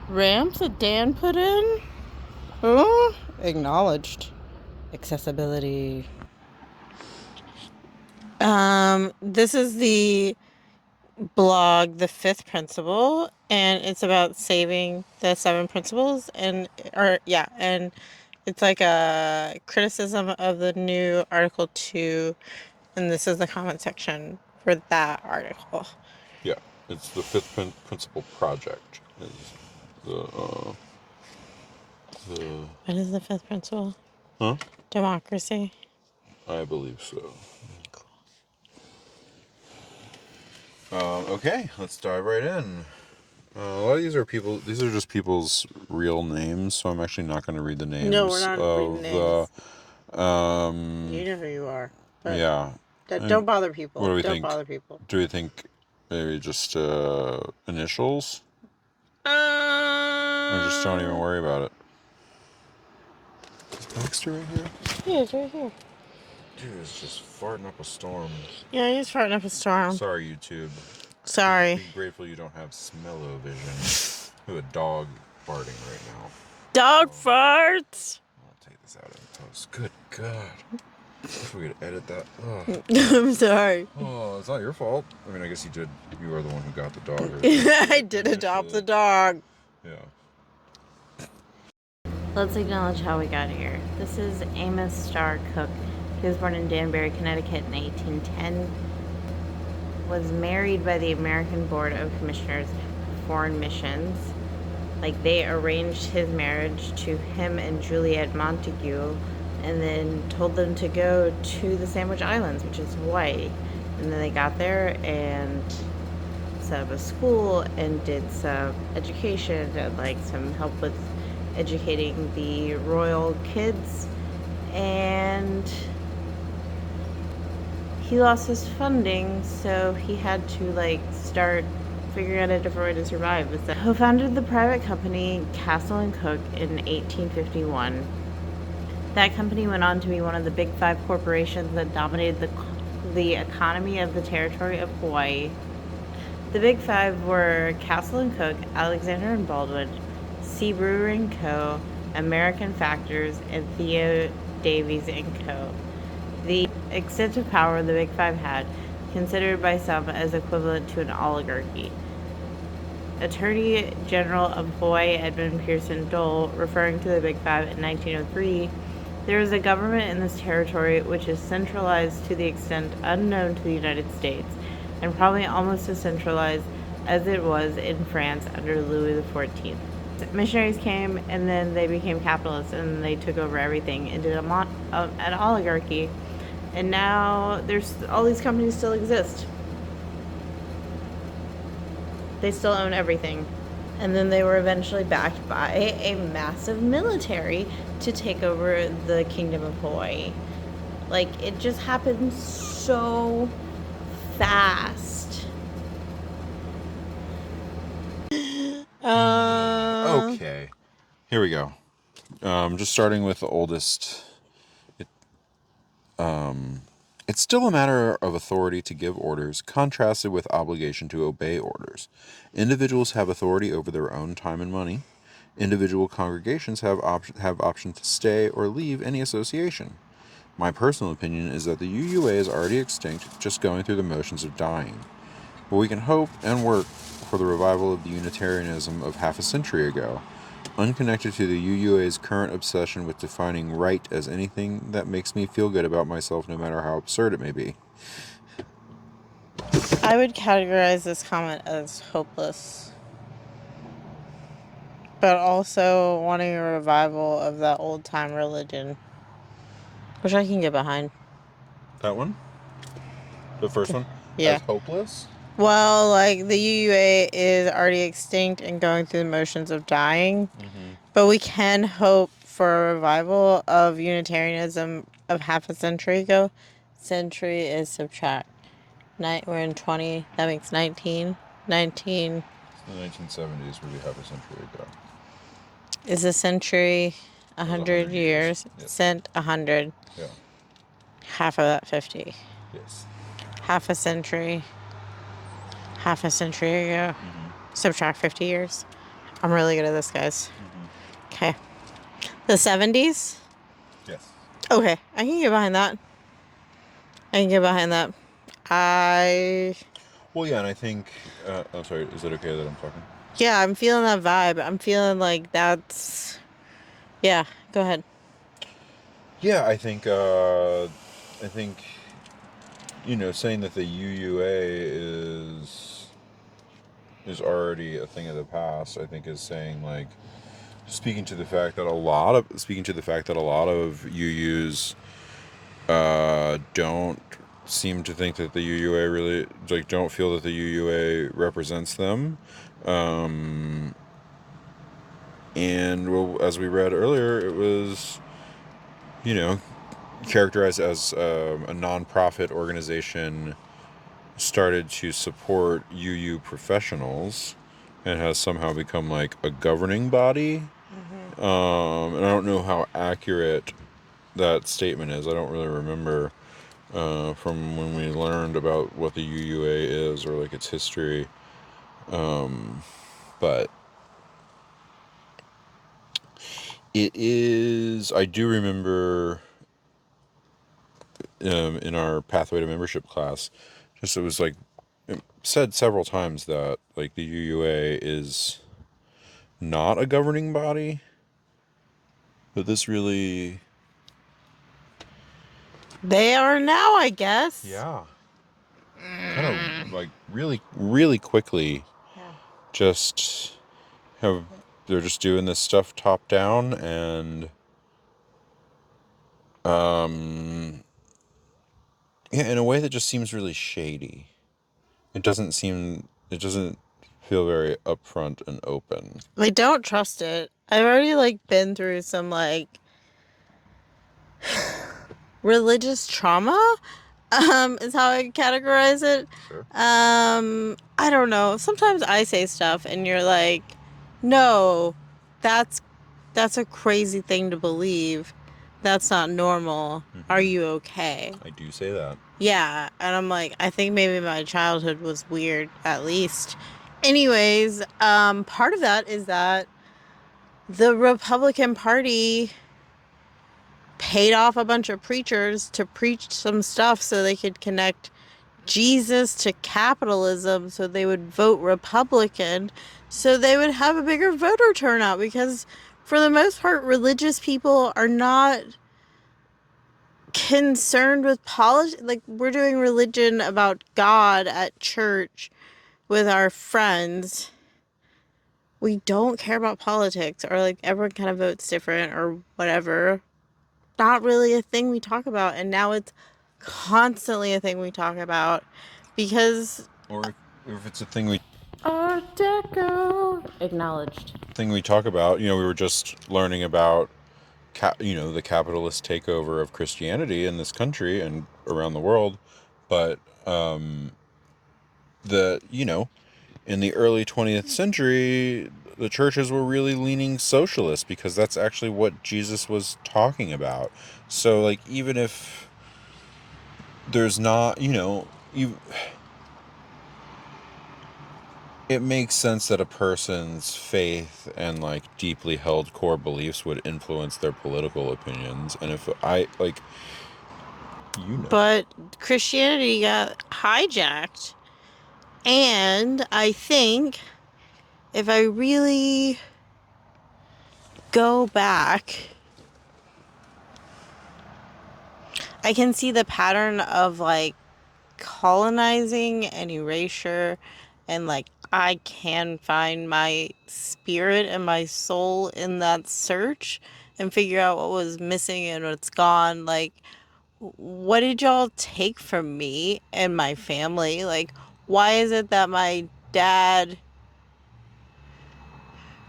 Ramps that Dan put in? Oh, acknowledged. Accessibility. This is the blog, The Fifth Principle, and it's about saving the seven principles, and it's like a criticism of the new Article 2, and this is the comment section for that article. Yeah, it's the Fifth Principle Project. Is What is the fifth principle? Huh? Democracy. I believe so. Okay, let's dive right in. A lot of these are people. These are just people's real names, so I'm actually not going to read the names. No, we're not reading names. You know who you are. But yeah. don't bother people. What do we don't think? bother people. Do we think maybe just initials? Or just don't even worry about it? Is Baxter right here? Yeah, it's right here. Dude is just farting up a storm. Yeah, he's farting up a storm. Sorry, YouTube. Sorry. Be grateful you don't have smell-o-vision. Who a dog farting right now. Dog farts! I'll take this out in post. Good God. If we could edit that. Ugh. I'm sorry. Oh, it's not your fault. I mean, I guess you did. You are the one who got the dog. I did adopt the dog. Yeah. Let's acknowledge how we got here. This is Amos Starr Cook. He was born in Danbury, Connecticut in 1810. Was married by the American Board of Commissioners for Foreign Missions. Like, they arranged his marriage to him and Juliet Montague, and then told them to go to the Sandwich Islands, which is Hawaii. And then they got there and set up a school and did some education and like some help with educating the royal kids. And he lost his funding, so he had to like start figuring out a different way to survive. He founded the private company Castle and Cooke in 1851. That company went on to be one of the big five corporations that dominated the economy of the territory of Hawaii. The big five were Castle and Cooke, Alexander and Baldwin, Sea Brewer and Co., American Factors, and Theo Davies and Co. The extent of power the big five had, considered by some as equivalent to an oligarchy. Attorney General of Hawaii Edmund Pearson Dole, referring to the Big Five in 1903, there is a government in this territory which is centralized to the extent unknown to the United States, and probably almost as centralized as it was in France under Louis XIV. Missionaries came, and then they became capitalists, and they took over everything and did an oligarchy, and now there's all these companies still exist. They still own everything. And then they were eventually backed by a massive military to take over the Kingdom of Hawaii. Like, it just happened so fast. Okay. Here we go. Just starting with the oldest. It's still a matter of authority to give orders, contrasted with obligation to obey orders. Individuals have authority over their own time and money. Individual congregations have option to stay or leave any association. My personal opinion is that the UUA is already extinct, just going through the motions of dying. But we can hope and work for the revival of the Unitarianism of half a century ago, unconnected to the UUA's current obsession with defining right as anything that makes me feel good about myself, no matter how absurd it may be. I would categorize this comment as hopeless, but also wanting a revival of that old-time religion, which I can get behind. That one? The first one? Yeah. As hopeless? Well, like, the UUA is already extinct and going through the motions of dying, but we can hope for a revival of Unitarianism of half a century ago. Century is subtract. We're in 20, that makes 19. 19. The 1970s would be half a century ago. Is a century 100 years? Yes. Cent 100. Yeah. Half of that 50. Yes. Half a century ago. Subtract 50 years. I'm really good at this, guys. Mm-hmm. Okay. The 70s? Yes. Okay. I can get behind that. I can get behind that. I... Well, yeah, and I think. I'm sorry. Is it okay that I'm talking? Yeah, I'm feeling that vibe. I'm feeling like that's... Yeah, go ahead. Yeah, I think. I think. Saying that the UUA is already a thing of the past. I think is saying like speaking to the fact that a lot of UUs don't seem to think that the UUA really like don't feel that the UUA represents them. Um, and well, as we read earlier, it was you know characterized as a nonprofit organization started to support UU professionals and has somehow become like a governing body. And I don't know how accurate that statement is. I don't really remember from when we learned about what the UUA is or like its history. But it is. I do remember in our Pathway to Membership class, just it was like it said several times that like the UUA is not a governing body, but this really, They are now, I guess. yeah, kind of like really, really quickly Yeah. just have they're just doing this stuff top down and yeah, in a way that just seems really shady. It doesn't feel very upfront and open. I don't trust it. I've already like been through some like religious trauma. Is how I categorize it. Sure. I don't know. Sometimes I say stuff and you're like, no, that's that's a crazy thing to believe. That's not normal. Are you okay? I do say that. Yeah, and I'm like, I think maybe my childhood was weird at least. Anyways, part of that is that the Republican Party paid off a bunch of preachers to preach some stuff so they could connect Jesus to capitalism so they would vote Republican so they would have a bigger voter turnout because for the most part religious people are not concerned with politics. Like we're doing religion about God at church with our friends. We don't care about politics or like everyone kind of votes different or whatever. Not really a thing we talk about, and now it's constantly a thing we talk about because Or if it's a thing we Art Deco acknowledged. talk about, we were just learning about the capitalist takeover of Christianity in this country and around the world, but the in the early 20th century the churches were really leaning socialist because that's actually what Jesus was talking about. So like even if there's not, it makes sense that a person's faith and like deeply held core beliefs would influence their political opinions. And if I like, But Christianity got hijacked. And I think if I really go back, I can see the pattern of like colonizing and erasure and like I can find my spirit and my soul in that search and figure out what was missing and what's gone. Like, what did y'all take from me and my family? Like, why is it that my dad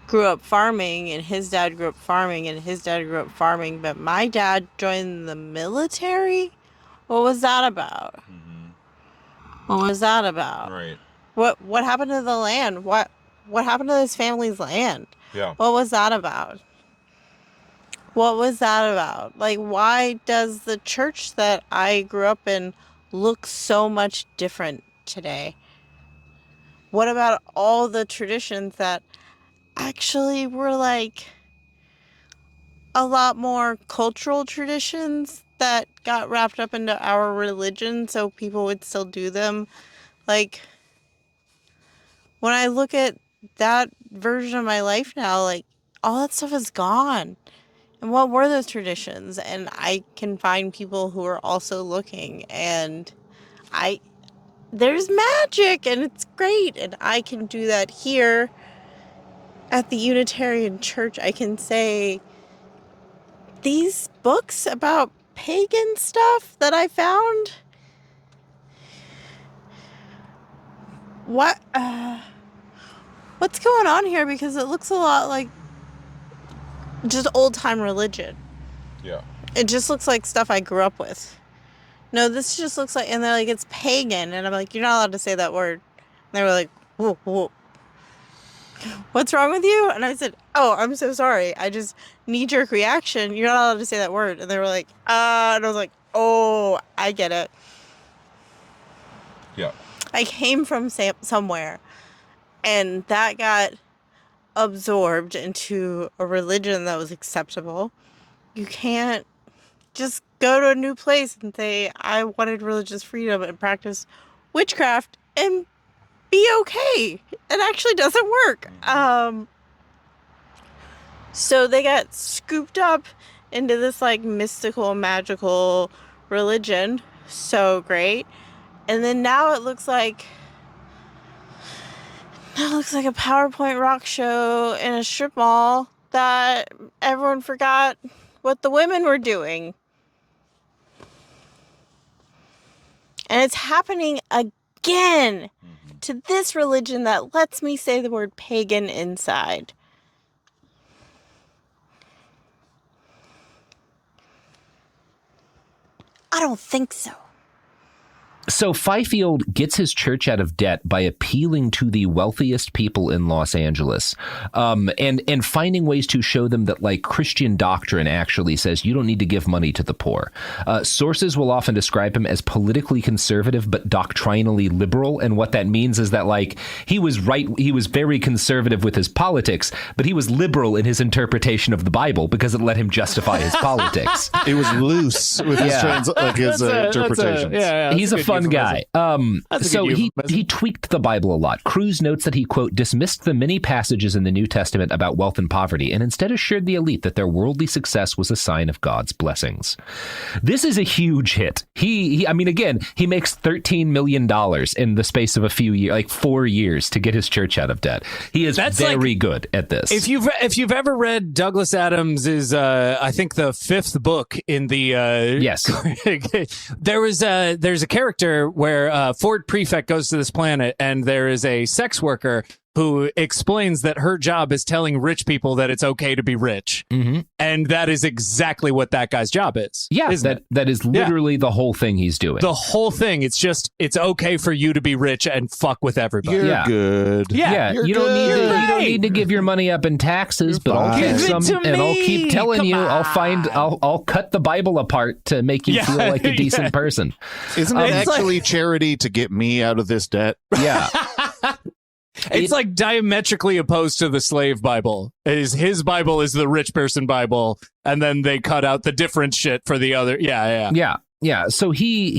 grew up farming and his dad grew up farming and his dad grew up farming, but my dad joined the military? What was that about? What was that about? right. What happened to the land? What happened to his family's land? Yeah. What was that about? What was that about? Like why does the church that I grew up in look so much different today? What about all the traditions that actually were like a lot more cultural traditions that got wrapped up into our religion, so people would still do them. Like, when I look at that version of my life now, like, all that stuff is gone. And what were those traditions? And I can find people who are also looking, and there's magic, and it's great, and I can do that here at the Unitarian Church. I can say, these books about pagan stuff that I found, what's going on here? Because it looks a lot like just old-time religion. Yeah. It just looks like stuff I grew up with. No, this just looks like, and they're like, it's pagan. And I'm like, you're not allowed to say that word. And they were like, whoa, whoa. What's wrong with you? And I said, oh, I'm so sorry. I just knee-jerk reaction. You're not allowed to say that word. And they were like, and I was like, oh, I get it. Yeah. I came from somewhere, and that got absorbed into a religion that was acceptable. You can't just go to a new place and say, I wanted religious freedom and practice witchcraft and be okay. It actually doesn't work. So they got scooped up into this like mystical, magical religion. So great. And then now it looks like a PowerPoint rock show in a strip mall that everyone forgot what the women were doing. And it's happening again to this religion that lets me say the word pagan inside. I don't think so. So Fifield gets his church out of debt by appealing to the wealthiest people in Los Angeles, and finding ways to show them that, like, Christian doctrine actually says you don't need to give money to the poor. Sources will often describe him as politically conservative but doctrinally liberal, and what that means is that, like, he was very conservative with his politics, but he was liberal in his interpretation of the Bible because it let him justify his politics. It was loose with his interpretations. He's a fun guy. So he tweaked the Bible a lot. Cruz notes that he, quote, dismissed the many passages in the New Testament about wealth and poverty and instead assured the elite that their worldly success was a sign of God's blessings. This is a huge hit. He makes $13 million in the space of a few years, like 4 years, to get his church out of debt. He is very good at this. If you've ever read Douglas Adams's, I think the 5th book in the yes, there's a character where Ford Prefect goes to this planet and there is a sex worker who explains that her job is telling rich people that it's okay to be rich. Mm-hmm. And that is exactly what that guy's job is. Yeah, that is literally the whole thing he's doing. The whole thing. It's just, it's okay for you to be rich and fuck with everybody. You're good. Yeah, you don't need to give your money up in taxes, but I'll take some and I'll keep telling I'll cut the Bible apart to make you feel like a decent person. Isn't it actually charity to get me out of this debt? Yeah. It's like diametrically opposed to the slave Bible. His Bible is the rich person Bible, and then they cut out the different shit for the other. Yeah. So he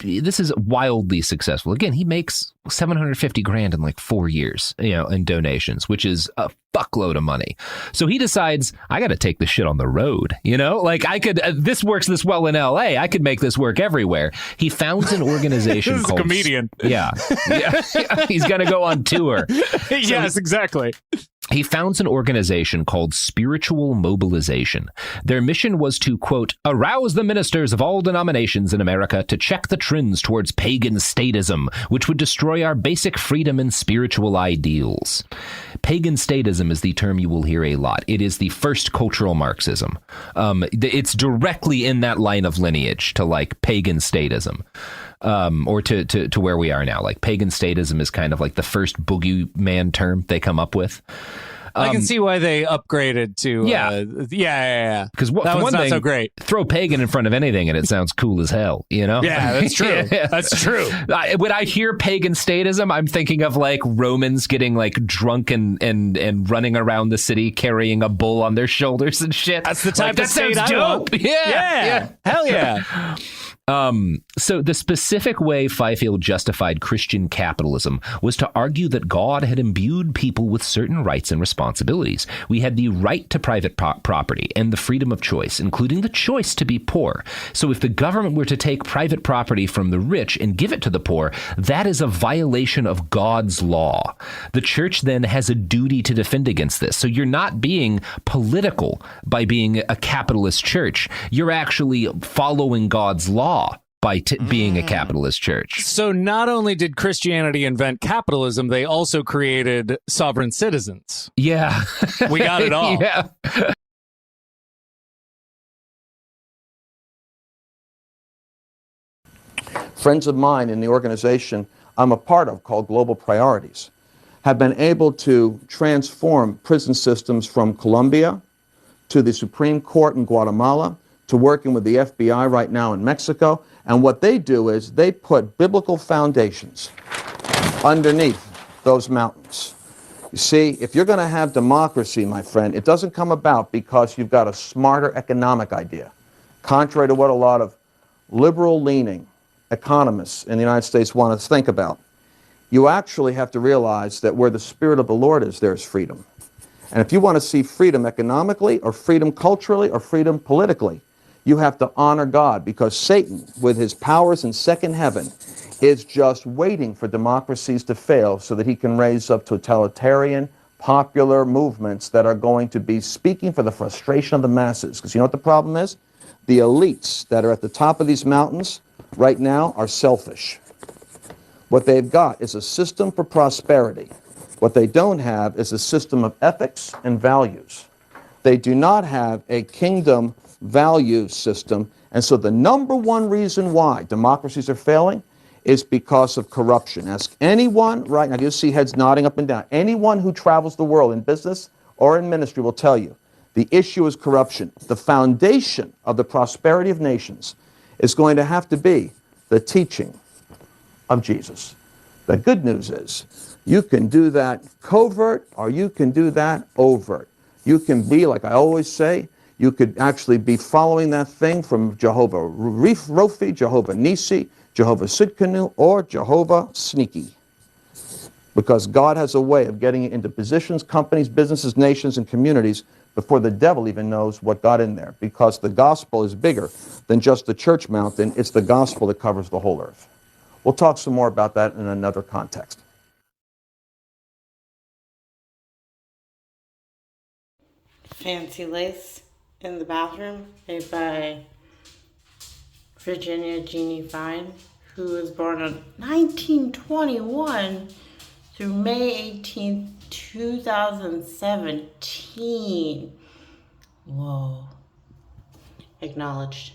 this is wildly successful. Again, he makes $750,000 in like 4 years, in donations, which is a fuckload of money. So he decides, I got to take this shit on the road. Like, I could, this works this well in LA. I could make this work everywhere. He founds an organization This is called a comedian. Yeah. He's going to go on tour. Yes, exactly. He founds an organization called Spiritual Mobilization. Their mission was to, quote, arouse the ministers of all denominations in America to check the trends towards pagan statism, which would destroy our basic freedom and spiritual ideals. Pagan statism is the term you will hear a lot. It is the first cultural Marxism. It's directly in that line of lineage to, like, pagan statism. Or to where we are now. Like, pagan statism is kind of like the first boogeyman term they come up with. I can see why they upgraded to. Yeah. Because that was not so great. Throw pagan in front of anything and it sounds cool as hell, you know? Yeah, that's true. That's true. When I hear pagan statism, I'm thinking of like Romans getting like drunk and running around the city carrying a bull on their shoulders and shit. That's the type of state sounds dope. Yeah. Hell yeah. So the specific way Fifield justified Christian capitalism was to argue that God had imbued people with certain rights and responsibilities. We had the right to private property and the freedom of choice, including the choice to be poor. So if the government were to take private property from the rich and give it to the poor, that is a violation of God's law. The church then has a duty to defend against this. So you're not being political by being a capitalist church. You're actually following God's law by being a capitalist church. So not only did Christianity invent capitalism, they also created sovereign citizens. Yeah. We got it all. Yeah. Friends of mine in the organization I'm a part of, called Global Priorities, have been able to transform prison systems from Colombia to the Supreme Court in Guatemala to working with the FBI right now in Mexico. And what they do is they put biblical foundations underneath those mountains. You see, if you're going to have democracy, my friend, it doesn't come about because you've got a smarter economic idea, contrary to what a lot of liberal-leaning economists in the United States want us to think about. You actually have to realize that where the Spirit of the Lord is, there's freedom. And if you want to see freedom economically or freedom culturally or freedom politically, you have to honor God, because Satan, with his powers in second heaven, is just waiting for democracies to fail so that he can raise up totalitarian, popular movements that are going to be speaking for the frustration of the masses. Because you know what the problem is? The elites that are at the top of these mountains right now are selfish. What they've got is a system for prosperity. What they don't have is a system of ethics and values. They do not have a kingdom value system. And so the number one reason why democracies are failing is because of corruption. Ask anyone right now, you see heads nodding up and down. Anyone who travels the world in business or in ministry will tell you the issue is corruption. The foundation of the prosperity of nations is going to have to be the teaching of Jesus. The good news is you can do that covert or you can do that overt. You can be, like I always say, you could actually be following that thing from Jehovah Rophi, Jehovah Nisi, Jehovah Sidkenu, or Jehovah Sneaky. Because God has a way of getting you into positions, companies, businesses, nations, and communities before the devil even knows what got in there. Because the gospel is bigger than just the church mountain. It's the gospel that covers the whole earth. We'll talk some more about that in another context. Fancy Lace in the Bathroom, made by Virginia Jeannie Fine, who was born in 1921 through May 18th, 2017. Whoa. Acknowledged.